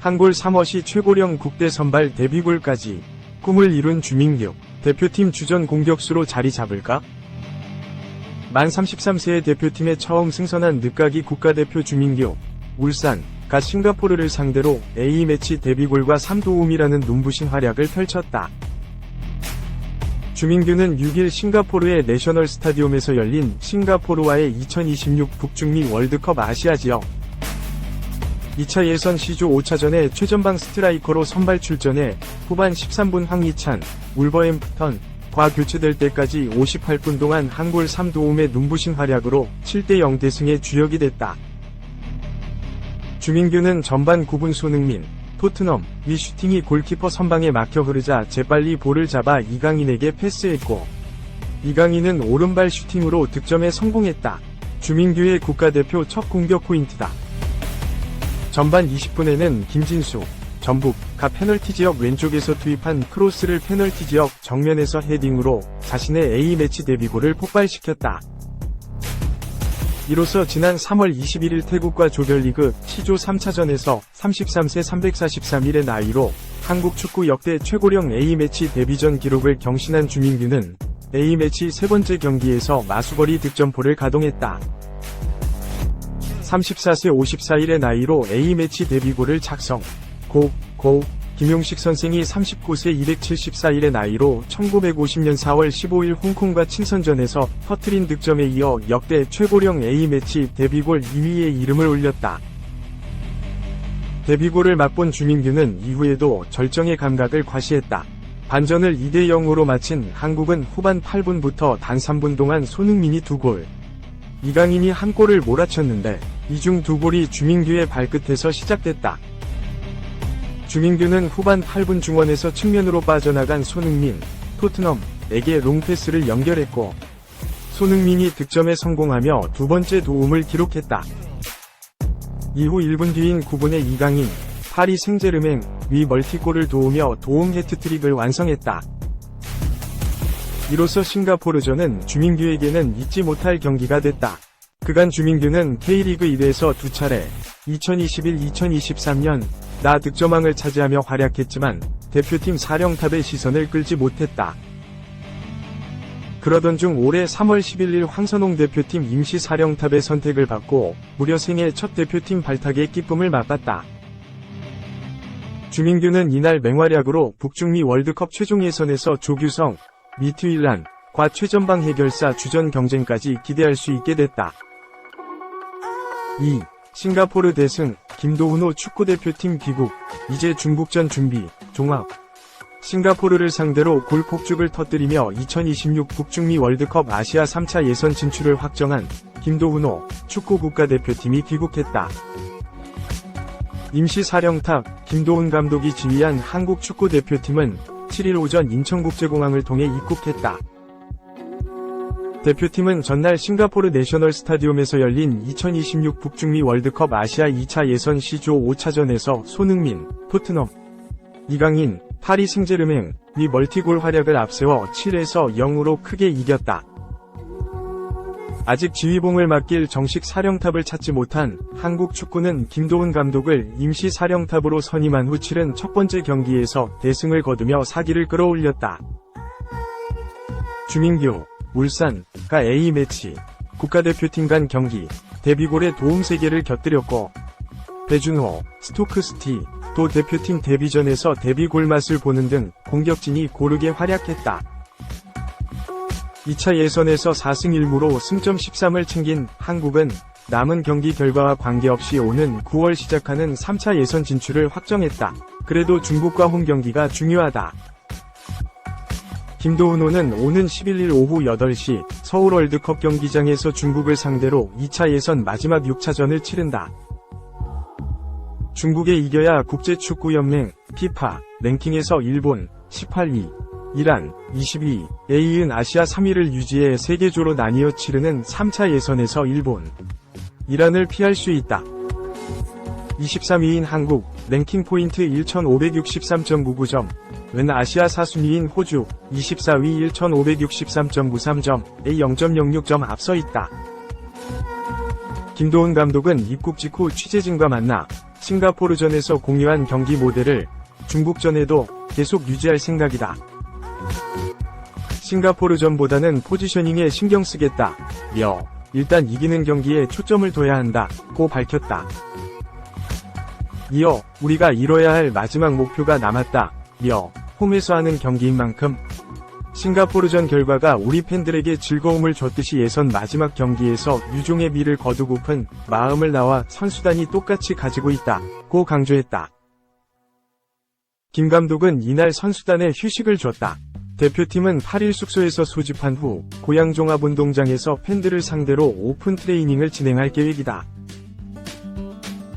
한골 3월 최고령 국대 선발 데뷔골까지 꿈을 이룬 주민규, 대표팀 주전 공격수로 자리 잡을까? 만 33세의 대표팀에 처음 승선한 늦가기 국가대표 주민규, 울산과 싱가포르를 상대로 A매치 데뷔골과 3도움이라는 눈부신 활약을 펼쳤다. 주민규는 6일 싱가포르의 내셔널 스타디움에서 열린 싱가포르와의 2026 북중미 월드컵 아시아 지역 2차 예선 C조 5차전에 최전방 스트라이커로 선발 출전해 후반 13분 황희찬, 울버햄프턴과 교체될 때까지 58분 동안 한 골 3도움의 눈부신 활약으로 7대0 대승의 주역이 됐다. 주민규는 전반 9분 손흥민, 토트넘 이 슈팅이 골키퍼 선방에 막혀 흐르자 재빨리 볼을 잡아 이강인에게 패스했고, 이강인은 오른발 슈팅으로 득점에 성공했다. 주민규의 국가대표 첫 공격 포인트다. 전반 20분에는 김진수, 전북과 페널티 지역 왼쪽에서 투입한 크로스를 페널티 지역 정면에서 헤딩으로 자신의 A매치 데뷔골을 폭발시켰다. 이로써 지난 3월 21일 태국과 조별리그 C조 3차전에서 33세 343일의 나이로 한국 축구 역대 최고령 A매치 데뷔전 기록을 경신한 주민규는 A매치 세 번째 경기에서 마수거리 득점포를 가동했다. 34세 54일의 나이로 A매치 데뷔골을 작성. 김용식 선생이 39세 274일의 나이로 1950년 4월 15일 홍콩과 친선전에서 터트린 득점에 이어 역대 최고령 A매치 데뷔골 2위에 이름을 올렸다. 데뷔골을 맛본 주민규는 이후에도 절정의 감각을 과시했다. 반전을 2대0으로 마친 한국은 후반 8분부터 단 3분 동안 손흥민이 2골, 이강인이 1골을 몰아쳤는데 이 중 2골이 주민규의 발끝에서 시작됐다. 주민규는 후반 8분 중원에서 측면으로 빠져나간 손흥민, 토트넘에게 롱패스를 연결했고, 손흥민이 득점에 성공하며 두 번째 도움을 기록했다. 이후 1분 뒤인 9분에 이강인, 파리 생제르맹 위 멀티골을 도우며 도움 해트트릭을 완성했다. 이로써 싱가포르전은 주민규에게는 잊지 못할 경기가 됐다. 그간 주민규는 K리그 1에서 2차례 2021-2023년 나 득점왕을 차지하며 활약했지만 대표팀 사령탑의 시선을 끌지 못했다. 그러던 중 올해 3월 11일 황선홍 대표팀 임시 사령탑의 선택을 받고 무려 생애 첫 대표팀 발탁의 기쁨을 맛봤다. 주민규는 이날 맹활약으로 북중미 월드컵 최종 예선에서 조규성, 미트윌란과 최전방 해결사 주전 경쟁까지 기대할 수 있게 됐다. 2. 싱가포르 대승, 김도훈호 축구대표팀 귀국, 이제 중국전 준비, 종합. 싱가포르를 상대로 골 폭죽을 터뜨리며 2026 북중미 월드컵 아시아 3차 예선 진출을 확정한 김도훈호 축구 국가대표팀이 귀국했다. 임시 사령탑 김도훈 감독이 지휘한 한국 축구대표팀은 7일 오전 인천국제공항을 통해 입국했다. 대표팀은 전날 싱가포르 내셔널 스타디움에서 열린 2026 북중미 월드컵 아시아 2차 예선 C조 5차전에서 손흥민, 토트넘, 이강인, 파리 생제르맹 위 멀티골 활약을 앞세워 7에서 0으로 크게 이겼다. 아직 지휘봉을 맡길 정식 사령탑을 찾지 못한 한국 축구는 김도훈 감독을 임시 사령탑으로 선임한 후 치른 첫 번째 경기에서 대승을 거두며 사기를 끌어올렸다. 주민규, 울산과 A매치 국가대표팀 간 경기 데뷔골에 도움 3개를 곁들였고, 배준호, 스토크시티 도 대표팀 데뷔전에서 데뷔골 맛을 보는 등 공격진이 고르게 활약했다. 2차 예선에서 4승 1무로 승점 13을 챙긴 한국은 남은 경기 결과와 관계없이 오는 9월 시작하는 3차 예선 진출을 확정했다. 그래도 중국과 홈 경기가 중요하다. 김도훈호는 오는 11일 오후 8시 서울 월드컵 경기장에서 중국을 상대로 2차 예선 마지막 6차전을 치른다. 중국에 이겨야 국제축구연맹 FIFA 랭킹에서 일본 18위, 이란 22위에 이은 아시아 3위를 유지해 3개조로 나뉘어 치르는 3차 예선에서 일본, 이란을 피할 수 있다. 23위인 한국, 랭킹 포인트 1563.99점, 웬 아시아 4순위인 호주 24위 1563.93점에 0.06점 앞서 있다. 김도훈 감독은 입국 직후 취재진과 만나 싱가포르전에서 공유한 경기 모델을 중국전에도 계속 유지할 생각이다. 싱가포르전보다는 포지셔닝에 신경 쓰겠다. 일단 이기는 경기에 초점을 둬야 한다고 밝혔다. 이어 우리가 이뤄야 할 마지막 목표가 남았다. 홈에서 하는 경기인 만큼 싱가포르전 결과가 우리 팬들에게 즐거움을 줬듯이 예선 마지막 경기에서 유종의 미를 거두고픈 마음을 나와 선수단이 똑같이 가지고 있다고 강조했다. 김 감독은 이날 선수단에 휴식을 줬다. 대표팀은 8일 숙소에서 소집한 후 고양 종합운동장에서 팬들을 상대로 오픈 트레이닝을 진행할 계획이다.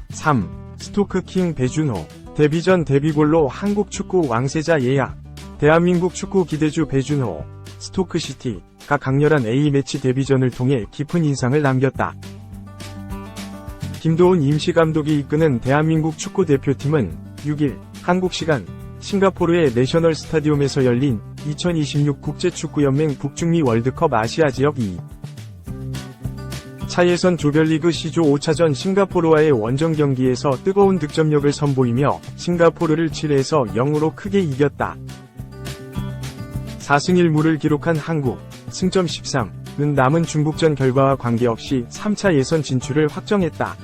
3. 스토크 킹 배준호. 데뷔전 데뷔골로 한국 축구 왕세자 예약. 대한민국 축구 기대주 배준호, 스토크시티가 강렬한 A매치 데뷔전을 통해 깊은 인상을 남겼다. 김도훈 임시감독이 이끄는 대한민국 축구대표팀은 6일 한국 시간 싱가포르의 내셔널 스타디움에서 열린 2026 국제축구연맹 북중미 월드컵 아시아 지역 2차 예선 조별리그 C조 5차전 싱가포르와의 원정 경기에서 뜨거운 득점력을 선보이며 싱가포르를 7에서 0으로 크게 이겼다. 4승 1무를 기록한 한국, 승점 13은 남은 중국전 결과와 관계없이 3차 예선 진출을 확정했다.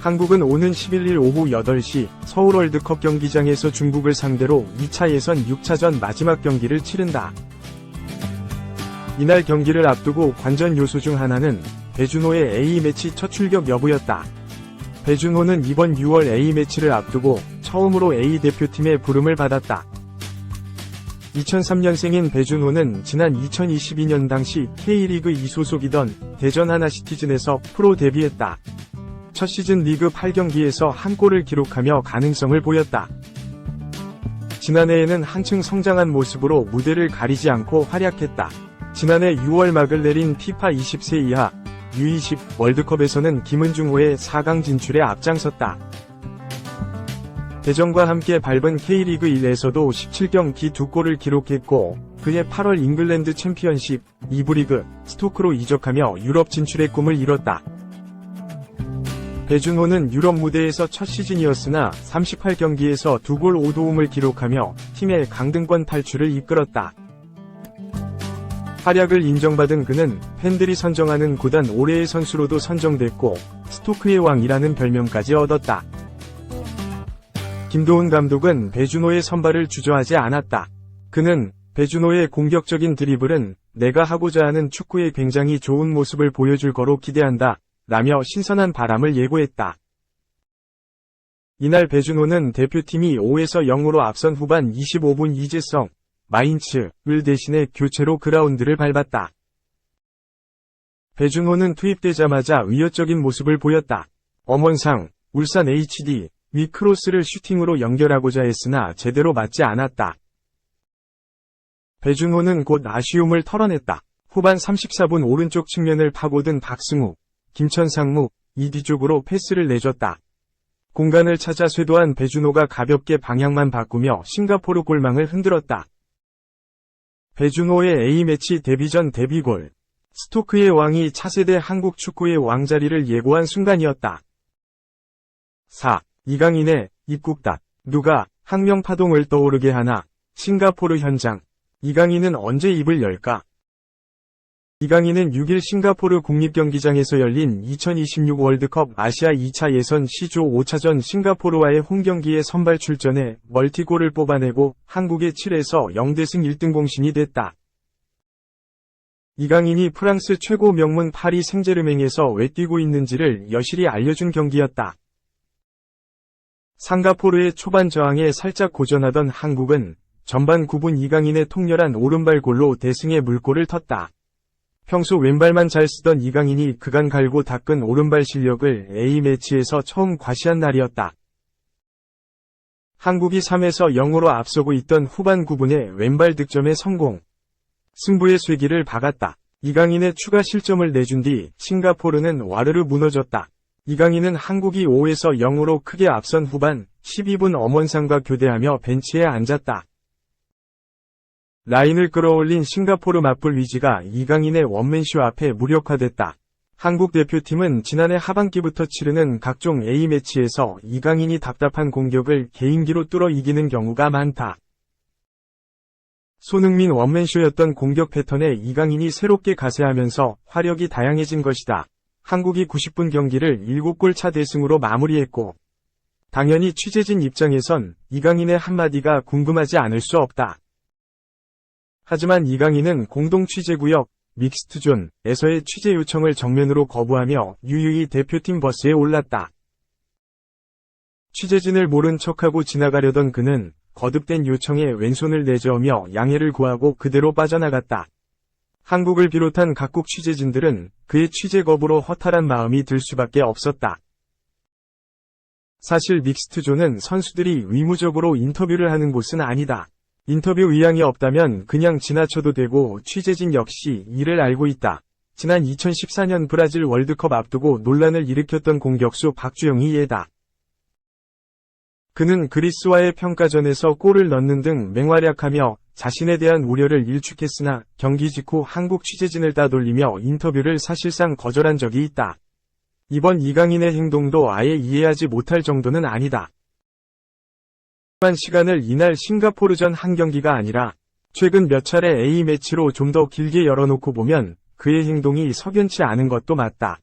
한국은 오는 11일 오후 8시 서울 월드컵 경기장에서 중국을 상대로 2차 예선 6차전 마지막 경기를 치른다. 이날 경기를 앞두고 관전 요소 중 하나는 배준호의 A매치 첫 출격 여부였다. 배준호는 이번 6월 A매치를 앞두고 처음으로 A대표팀의 부름을 받았다. 2003년생인 배준호는 지난 2022년 당시 K리그 2 소속이던 대전 하나시티즌에서 프로 데뷔했다. 첫 시즌 리그 8경기에서 한 골을 기록하며 가능성을 보였다. 지난해에는 한층 성장한 모습으로 무대를 가리지 않고 활약했다. 지난해 6월 막을 내린 피파 20세 이하 U20 월드컵에서는 김은중호의 4강 진출에 앞장섰다. 대전과 함께 밟은 K리그 1에서도 17경기 2골을 기록했고 그해 8월 잉글랜드 챔피언십 2부 리그 스토크로 이적하며 유럽 진출의 꿈을 이뤘다. 배준호는 유럽 무대에서 첫 시즌이었으나 38경기에서 2골 5도움을 기록하며 팀의 강등권 탈출을 이끌었다. 활약을 인정받은 그는 팬들이 선정하는 구단 올해의 선수로도 선정됐고 스토크의 왕이라는 별명까지 얻었다. 김도훈 감독은 배준호의 선발을 주저하지 않았다. 그는 배준호의 공격적인 드리블은 내가 하고자 하는 축구에 굉장히 좋은 모습을 보여줄 거로 기대한다. 라며 신선한 바람을 예고했다. 이날 배준호는 대표팀이 5에서 0으로 앞선 후반 25분 이재성, 마인츠을 대신해 교체로 그라운드를 밟았다. 배준호는 투입되자마자 위협적인 모습을 보였다. 엄원상, 울산 HD, 위 크로스를 슈팅으로 연결하고자 했으나 제대로 맞지 않았다. 배준호는 곧 아쉬움을 털어냈다. 후반 34분 오른쪽 측면을 파고든 박승우, 김천상무, 이 뒤쪽으로 패스를 내줬다. 공간을 찾아 쇄도한 배준호가 가볍게 방향만 바꾸며 싱가포르 골망을 흔들었다. 배준호의 A매치 데뷔전 데뷔골. 스토크의 왕이 차세대 한국 축구의 왕자리를 예고한 순간이었다. 4. 이강인의 입국닷. 누가 항명파동을 떠오르게 하나. 싱가포르 현장. 이강인은 언제 입을 열까? 이강인은 6일 싱가포르 국립경기장에서 열린 2026 월드컵 아시아 2차 예선 C조 5차전 싱가포르와의 홈경기에 선발 출전해 멀티골을 뽑아내고 한국의 7에서 0대승 1등 공신이 됐다. 이강인이 프랑스 최고 명문 파리 생제르맹에서 왜 뛰고 있는지를 여실히 알려준 경기였다. 싱가포르의 초반 저항에 살짝 고전하던 한국은 전반 9분 이강인의 통렬한 오른발 골로 대승의 물꼬를 텄다. 평소 왼발만 잘 쓰던 이강인이 그간 갈고 닦은 오른발 실력을 A매치에서 처음 과시한 날이었다. 한국이 3에서 0으로 앞서고 있던 후반 9분에 왼발 득점에 성공. 승부의 쇠기를 박았다. 이강인의 추가 실점을 내준 뒤 싱가포르는 와르르 무너졌다. 이강인은 한국이 5에서 0으로 크게 앞선 후반 12분 엄원상과 교대하며 벤치에 앉았다. 라인을 끌어올린 싱가포르 맞불 위지가 이강인의 원맨쇼 앞에 무력화됐다. 한국 대표팀은 지난해 하반기부터 치르는 각종 A매치에서 이강인이 답답한 공격을 개인기로 뚫어 이기는 경우가 많다. 손흥민 원맨쇼였던 공격 패턴에 이강인이 새롭게 가세하면서 화력이 다양해진 것이다. 한국이 90분 경기를 7골 차 대승으로 마무리했고, 당연히 취재진 입장에선 이강인의 한마디가 궁금하지 않을 수 없다. 하지만 이강인은 공동 취재구역 믹스트존에서의 취재 요청을 정면으로 거부하며 유유히 대표팀 버스에 올랐다. 취재진을 모른 척하고 지나가려던 그는 거듭된 요청에 왼손을 내저으며 양해를 구하고 그대로 빠져나갔다. 한국을 비롯한 각국 취재진들은 그의 취재 거부로 허탈한 마음이 들 수밖에 없었다. 사실 믹스트존은 선수들이 의무적으로 인터뷰를 하는 곳은 아니다. 인터뷰 의향이 없다면 그냥 지나쳐도 되고 취재진 역시 이를 알고 있다. 지난 2014년 브라질 월드컵 앞두고 논란을 일으켰던 공격수 박주영이 예다. 그는 그리스와의 평가전에서 골을 넣는 등 맹활약하며 자신에 대한 우려를 일축했으나 경기 직후 한국 취재진을 따돌리며 인터뷰를 사실상 거절한 적이 있다. 이번 이강인의 행동도 아예 이해하지 못할 정도는 아니다. 하지만 시간을 이날 싱가포르전 한 경기가 아니라 최근 몇 차례 A매치로 좀 더 길게 열어놓고 보면 그의 행동이 석연치 않은 것도 맞다.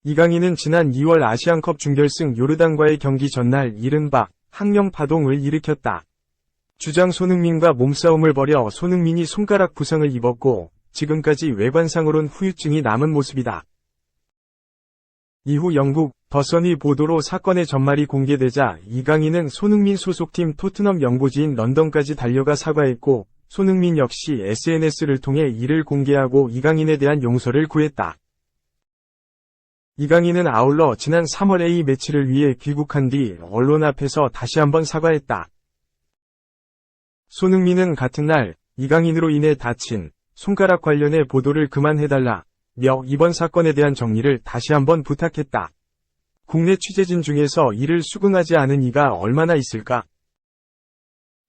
이강인은 지난 2월 아시안컵 준결승 요르단과의 경기 전날 이른바 항명파동을 일으켰다. 주장 손흥민과 몸싸움을 벌여 손흥민이 손가락 부상을 입었고 지금까지 외관상으론 후유증이 남은 모습이다. 이후 영국 더선이 보도로 사건의 전말이 공개되자 이강인은 손흥민 소속팀 토트넘 연고지인 런던까지 달려가 사과했고 손흥민 역시 SNS를 통해 이를 공개하고 이강인에 대한 용서를 구했다. 이강인은 아울러 지난 3월 A매치를 위해 귀국한 뒤 언론 앞에서 다시 한번 사과했다. 손흥민은 같은 날 이강인으로 인해 다친 손가락 관련해 보도를 그만해달라 며 이번 사건에 대한 정리를 다시 한번 부탁했다. 국내 취재진 중에서 이를 수긍하지 않은 이가 얼마나 있을까?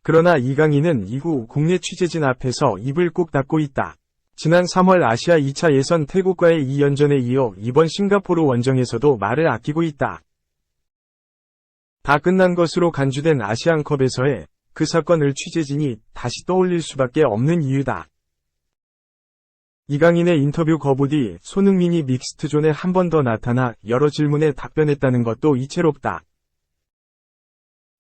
그러나 이강인은 이후 국내 취재진 앞에서 입을 꼭 닫고 있다. 지난 3월 아시아 2차 예선 태국과의 2연전에 이어 이번 싱가포르 원정에서도 말을 아끼고 있다. 다 끝난 것으로 간주된 아시안컵에서의 그 사건을 취재진이 다시 떠올릴 수밖에 없는 이유다. 이강인의 인터뷰 거부 뒤 손흥민이 믹스트존에 한 번 더 나타나 여러 질문에 답변했다는 것도 이채롭다.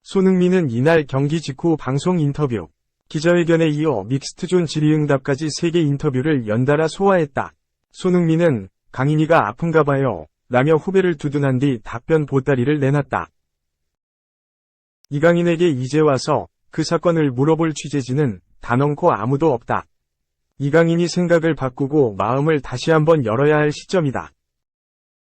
손흥민은 이날 경기 직후 방송 인터뷰, 기자회견에 이어 믹스트존 질의응답까지 3개 인터뷰를 연달아 소화했다. 손흥민은 강인이가 아픈가 봐요 라며 후배를 두둔한 뒤 답변 보따리를 내놨다. 이강인에게 이제 와서 그 사건을 물어볼 취재진은 단언코 아무도 없다. 이강인이 생각을 바꾸고 마음을 다시 한번 열어야 할 시점이다.